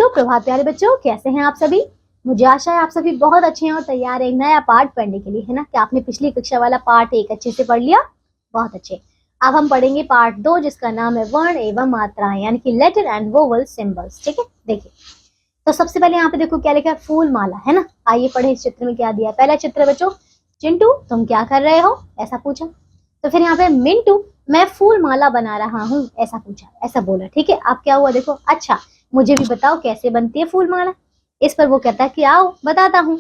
तो प्रभात प्यारे बच्चों, कैसे हैं आप सभी। मुझे आशा है आप सभी बहुत अच्छे हैं और तैयार हैं एक नया पार्ट पढ़ने के लिए, है ना। क्या आपने पिछली कक्षा वाला पार्ट 1 अच्छे से पढ़ लिया? बहुत अच्छे। अब हम पढ़ेंगे पार्ट 2 जिसका नाम है वर्ण एवं मात्राएं, यानी कि लेटर एंड वोवल सिंबल्स। ठीक है, देखिए तो सबसे पहले यहाँ पे देखो क्या लिखा है, फूल माला, है ना। आइए पढ़े इस चित्र में क्या दिया है। पहला चित्र बच्चों, चिंटू तुम क्या कर रहे हो, ऐसा पूछा। तो फिर यहाँ पे मिंटू मैं फूल माला बना रहा हूँ, ऐसा पूछा, ऐसा बोला। ठीक है, अब क्या हुआ देखो, अच्छा मुझे भी बताओ कैसे बनती है फूल माला। इस पर वो कहता है कि आओ बताता हूँ।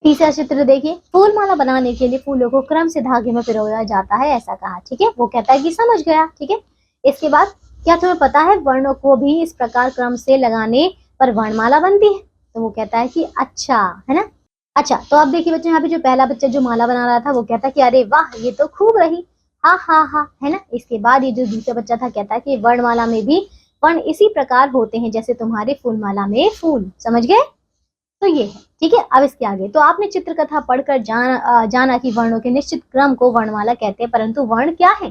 तीसरा चित्र देखिए, फूल माला बनाने के लिए फूलों को क्रम से धागे में पिरोया जाता है, ऐसा कहा। ठीक है, वो कहता है कि समझ गया। ठीक है, इसके बाद क्या तुम्हें पता है वर्णों को भी इस प्रकार क्रम से लगाने पर वर्णमाला बनती है। तो वो कहता है कि अच्छा, है ना। अच्छा तो अब देखिए बच्चों, यहाँ पे जो पहला बच्चा जो माला बना रहा था वो कहता है कि अरे वाह ये तो खूब रही, हाँ हाँ हाँ, है ना। इसके बाद ये जो दूसरा बच्चा था कहता है कि वर्णमाला में भी वर्ण इसी प्रकार होते हैं जैसे तुम्हारे फूलमाला में फूल। समझ गए? तो ये है। ठीक है, अब इसके आगे तो आपने चित्रकथा पढ़कर जाना कि वर्णों के निश्चित क्रम को वर्णमाला कहते हैं, परंतु वर्ण क्या है,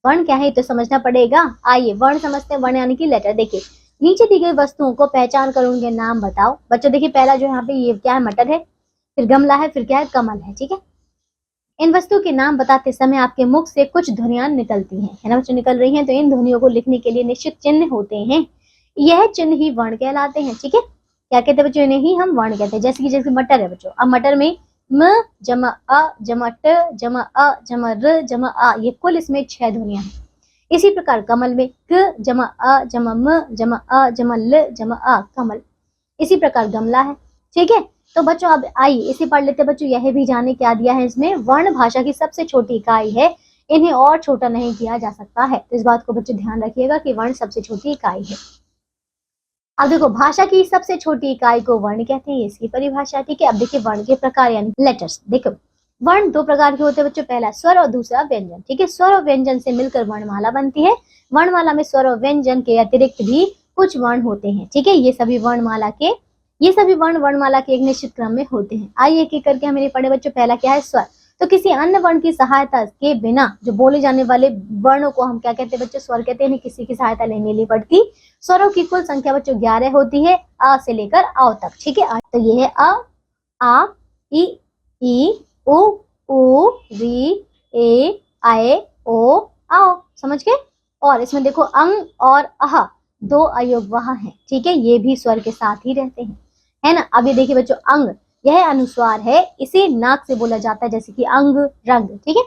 वर्ण क्या है तो समझना पड़ेगा। आइए वर्ण समझते हैं। वर्ण यानी कि लेटर। देखिए नीचे दी गई वस्तुओं को पहचान कर उनके नाम बताओ। बच्चों देखिए पहला जो यहाँ पे ये क्या है, मटर है, फिर गमला है, फिर क्या है, कमल है। ठीक है, इन वस्तुओं के नाम बताते समय आपके मुख से कुछ ध्वनियां निकलती हैं, है ना बच्चों, निकल रही हैं। तो इन ध्वनियों को लिखने के लिए निश्चित चिन्ह होते हैं, यह चिन्ह ही वर्ण कहलाते हैं। ठीक है, क्या कहते हैं बच्चों, इन्हें ही हम वर्ण कहते हैं। जैसे मटर है बच्चों, अब मटर में म जमा अ जमा ट जमा अ जमा र जमा आ, ये कुल इसमें 6 ध्वनियां हैं। इसी प्रकार कमल में क जमा अ जमा म जमा अ जमा ल जमा आ, कमल। इसी प्रकार गमला है। ठीक है, तो बच्चों अब आइए इसे पढ़ लेते बच्चों। यह भी जाने क्या दिया है इसमें, वर्ण भाषा की सबसे छोटी इकाई है, इन्हें और छोटा नहीं किया जा सकता है। तो इस बात को बच्चों ध्यान रखिएगा कि वर्ण सबसे छोटी इकाई है। अब देखो भाषा की सबसे छोटी इकाई को वर्ण कहते हैं, इसकी परिभाषा। ठीक है, अब देखिए वर्ण के प्रकार यानी लेटर्स। देखो वर्ण 2 प्रकार के होते हैं बच्चों, पहला स्वर और दूसरा व्यंजन। ठीक है, स्वर और व्यंजन से मिलकर वर्णमाला बनती है। वर्णमाला में स्वर और व्यंजन के अतिरिक्त भी कुछ वर्ण होते हैं। ठीक है, ये सभी वर्ण वर्णमाला के एक निश्चित क्रम में होते हैं। आइए एक एक करके हम इन्हें पढ़े बच्चों। पहला क्या है, स्वर। तो किसी अन्य वर्ण की सहायता के बिना जो बोले जाने वाले वर्णों को हम क्या कहते हैं बच्चों, स्वर कहते हैं। किसी की सहायता लेने नहीं पड़ती। स्वरों की कुल संख्या बच्चों 11 होती है, अ से लेकर आओ तक। ठीक है, तो ये है अ, आ, ई, उ, री, ए, आए, ओ, आओ। समझ गए? और इसमें देखो अंग और अह 2 अयोगवाह हैं। ठीक है, ये भी स्वर के साथ ही रहते हैं, है ना। अब ये देखिए बच्चों, अंग यह अनुस्वार है, इसे नाक से बोला जाता है, जैसे कि अंग रंग। ठीक है,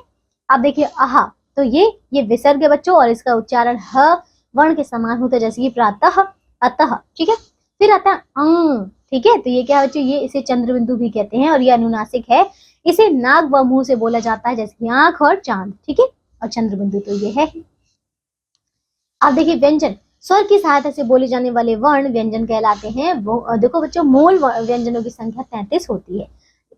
अब देखिए आहा, तो ये विसर्ग है बच्चों और इसका उच्चारण ह वर्ण के समान होता है, जैसे कि प्रातः, अतः। ठीक है, फिर आता है अंग। ठीक है, तो ये क्या है बच्चों, ये इसे चंद्र बिंदु भी कहते हैं और ये अनुनासिक है, इसे नाक व मुंह से बोला जाता है, जैसे कि आंख और चांद। ठीक है, और चंद्र बिंदु तो ये है। अब देखिए व्यंजन, स्वर की सहायता से बोले जाने वाले वर्ण व्यंजन कहलाते हैं। वो देखो बच्चों, मूल व्यंजनों की संख्या 33 होती है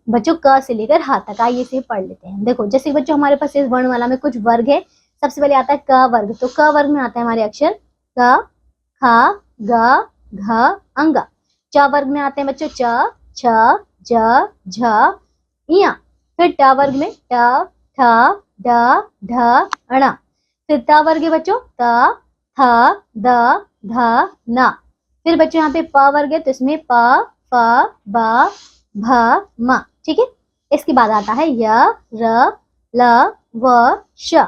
बच्चों, क से लेकर ह तक। आइए इसे पढ़ लेते हैं। देखो जैसे बच्चों हमारे पास इस वर्णमाला में कुछ वर्ग है। सबसे पहले आता है क वर्ग। तो क वर्ग में आता है हमारे अक्षर क, ख, ग, घ, अंग। च वर्ग में आते हैं बच्चों च, छ, ज, झ, इया। फिर ट वर्ग में ट, ठ, ड, ढ, ण। फिर त वर्ग है बच्चों त, थ, द, ध, न। फिर बच्चों यहाँ पे प वर्ग है, तो इसमें प, फ, ब, भ, म। ठीक है, इसके बाद आता है य, र, ल, व, श,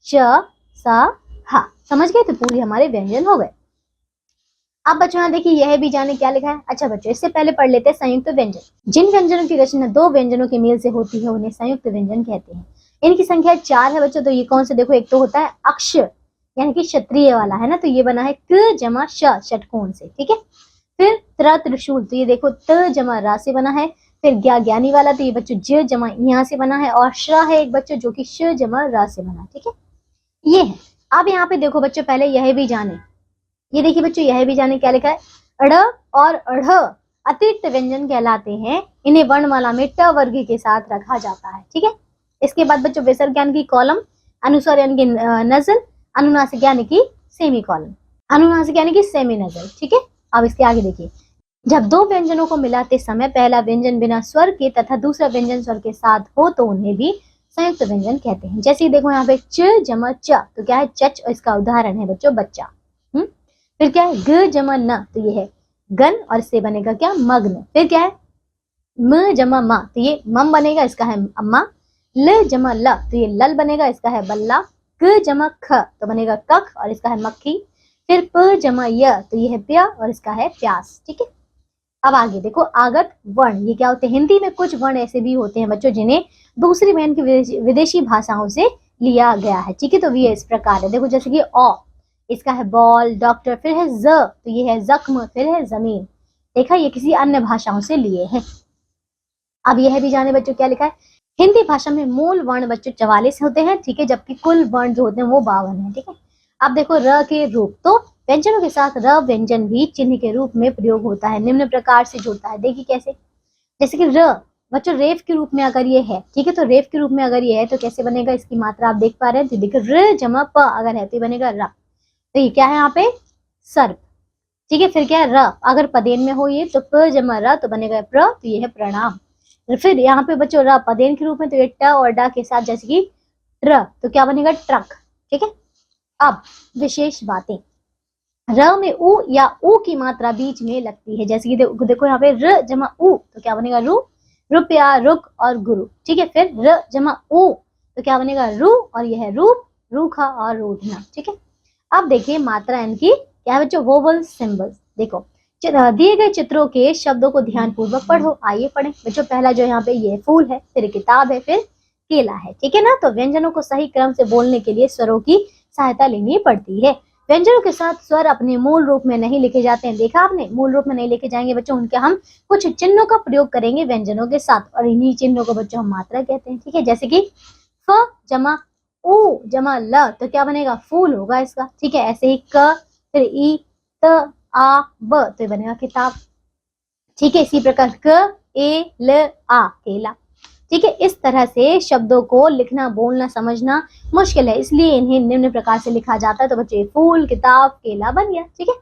स, ह। समझ गए? तो पूरी हमारे व्यंजन हो गए। अब बच्चों यहाँ देखिए यह भी जाने क्या लिखा है। अच्छा बच्चों, इससे पहले पढ़ लेते हैं संयुक्त व्यंजन। जिन व्यंजनों की रचना 2 व्यंजनों के मेल से होती है उन्हें संयुक्त व्यंजन कहते हैं। इनकी संख्या 4 है बच्चों। तो ये कौन से, देखो एक तो होता है अक्ष यानी कि क्षत्रिय वाला, है ना। तो ये बना है क जमा श, षटकोण से। ठीक है, फिर त्र त्रिशूल, तो ये देखो त जमा रा से बना है। फिर ज्ञानी वाला, तो ये बच्चों ज जमा यहाँ से बना है। और श्र है एक बच्चों जो कि श जमा रा से बना। ठीक है, ये है। अब यहाँ पे देखो बच्चों, पहले यह भी जाने, ये देखिए बच्चों यह भी जाने क्या लिखा है, अड़ और अढ़ अतिरिक्त व्यंजन कहलाते हैं। इन्हें वर्णमाला में ट वर्ग के साथ रखा जाता है। ठीक है, इसके बाद बच्चों विसर्ग यानी कि कॉलम, अनुस्वार यानी कि नजल, अनुनासिक यानी कि सेमी कॉलम, अनुनासिक यानी कि सेमी नजल। ठीक है, अब इसके आगे देखिए, जब 2 व्यंजनों को मिलाते समय पहला व्यंजन बिना स्वर के तथा दूसरा व्यंजन स्वर के साथ हो तो उन्हें भी संयुक्त व्यंजन कहते हैं। जैसे देखो यहाँ पे च जमा च, तो क्या है चच, और इसका उदाहरण है बच्चों बच्चा। फिर क्या है ग जमा न, तो ये है गन और इससे बनेगा क्या मग्न। फिर क्या है म जमा मा, तो ये मम बनेगा, इसका है अम्मा। ल जमा ल, तो ये लल बनेगा, इसका है बल्ला। क जमा ख, तो बनेगा कख और इसका है मक्खी। फिर प जमा य, तो ये है प्या और इसका है प्यास। ठीक है, अब आगे देखो आगत वर्ण, ये क्या होते हैं? हिंदी में कुछ वर्ण ऐसे भी होते हैं बच्चों जिन्हें दूसरी बहन की विदेशी भाषाओं से लिया गया है। ठीक है, तो ये इस प्रकार है, देखो जैसे कि औ, इसका है बॉल, डॉक्टर। फिर है ज, तो ये है जख्म। फिर है जमीन, देखा ये किसी अन्य भाषाओं से लिए हैं। अब यह भी जाने बच्चों क्या लिखा है, हिंदी भाषा में मूल वर्ण बच्चों 44 होते हैं। ठीक है, जबकि कुल वर्ण जो होते हैं वो 52 है। ठीक है, अब देखो र के रूप, तो व्यंजनों के साथ र व्यंजन भी चिन्ह के रूप में प्रयोग होता है, निम्न प्रकार से जुड़ता है। देखिए कैसे, जैसे कि र बच्चों रेफ के रूप में अगर ये है, ठीक है, तो रेफ के रूप में अगर ये है तो कैसे बनेगा, इसकी मात्रा आप देख पा रहे हैं, तो देखिए र जमा प अगर है तो बनेगा र, तो ये क्या है यहाँ पे सर्प। ठीक है, फिर क्या है र, अगर पदेन में हो ये तो प जमा र, तो बनेगा प्र, तो ये है प्रणाम। फिर यहाँ पे बच्चों र पदेन के रूप में, तो ये ट और ड के साथ जैसे कि ट्र, तो क्या बनेगा ट्रक। ठीक है, अब विशेष बातें, र में उ या उ की मात्रा बीच में लगती है, जैसे कि देखो यहाँ पे र जमा उ, तो क्या बनेगा रु, रुपया, रुक और गुरु। ठीक है, फिर र जमा उ, तो क्या बनेगा रु और यह है रूप, रूखा और रूठना। ठीक है, अब देखिए मात्रा इनकी क्या है बच्चों, वोवल सिंबल्स। देखो दिए गए चित्रों के शब्दों को ध्यान पूर्वक पढ़ो। आइए पढ़ें बच्चों, पहला जो यहाँ पे ये फूल है, फिर किताब है, फिर केला है। ठीक है ना, तो व्यंजनों को सही क्रम से बोलने के लिए स्वरों की सहायता लेनी पड़ती है। व्यंजनों के साथ स्वर अपने मूल रूप में नहीं लिखे जाते हैं, देखा आपने, मूल रूप में नहीं लिखे जाएंगे बच्चों, उनके हम कुछ चिन्हों का प्रयोग करेंगे व्यंजनों के साथ, और इन्हीं चिन्हों को बच्चों हम मात्रा कहते हैं। ठीक है, जैसे कि फ जमा उ जमा ल, तो क्या बनेगा फूल होगा इसका। ठीक है, ऐसे ही क, फिर ई, त, आ, ब, तो ये बनेगा किताब। ठीक है, इसी प्रकार क, ए, ल, आ, केला। ठीक है, इस तरह से शब्दों को लिखना, बोलना, समझना मुश्किल है, इसलिए इन्हें निम्न प्रकार से लिखा जाता है। तो बच्चे फूल, किताब, केला बन गया। ठीक है,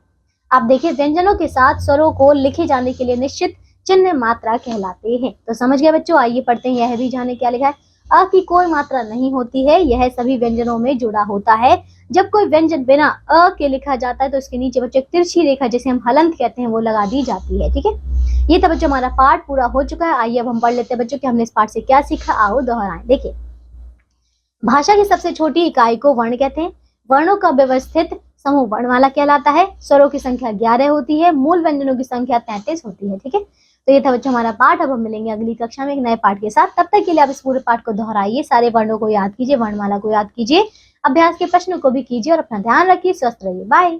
आप देखिए व्यंजनों के साथ स्वरों को लिखे जाने के लिए निश्चित चिन्ह मात्रा कहलाते हैं। तो समझ गए बच्चों, आइए पढ़ते हैं, यह भी जाने क्या लिखा है। अ की कोई मात्रा नहीं होती है, यह सभी व्यंजनों में जुड़ा होता है। जब कोई व्यंजन बिना अ के लिखा जाता है तो उसके नीचे बच्चों एक तिरछी रेखा, जिसे हम हलंत कहते हैं, वो लगा दी जाती है। ठीक है, ये था बच्चों हमारा पाठ पूरा हो चुका है। आइए अब हम पढ़ लेते हैं बच्चों कि हमने इस पाठ से क्या सीखा, आओ दोहराएं। देखिए, भाषा की सबसे छोटी इकाई को वर्ण कहते हैं। वर्णों का व्यवस्थित समूह वर्णमाला कहलाता है। स्वरों की संख्या 11 होती है, मूल व्यंजनों की संख्या 33 होती है। ठीक है, तो ये था बच्चों हमारा पाठ। अब हम मिलेंगे अगली कक्षा में एक नए पाठ के साथ। तब तक के लिए आप इस पूरे पाठ को दोहराइए, सारे वर्णों को याद कीजिए, वर्णमाला को याद कीजिए, अभ्यास के प्रश्नों को भी कीजिए और अपना ध्यान रखिए। स्वस्थ रहिए, बाय।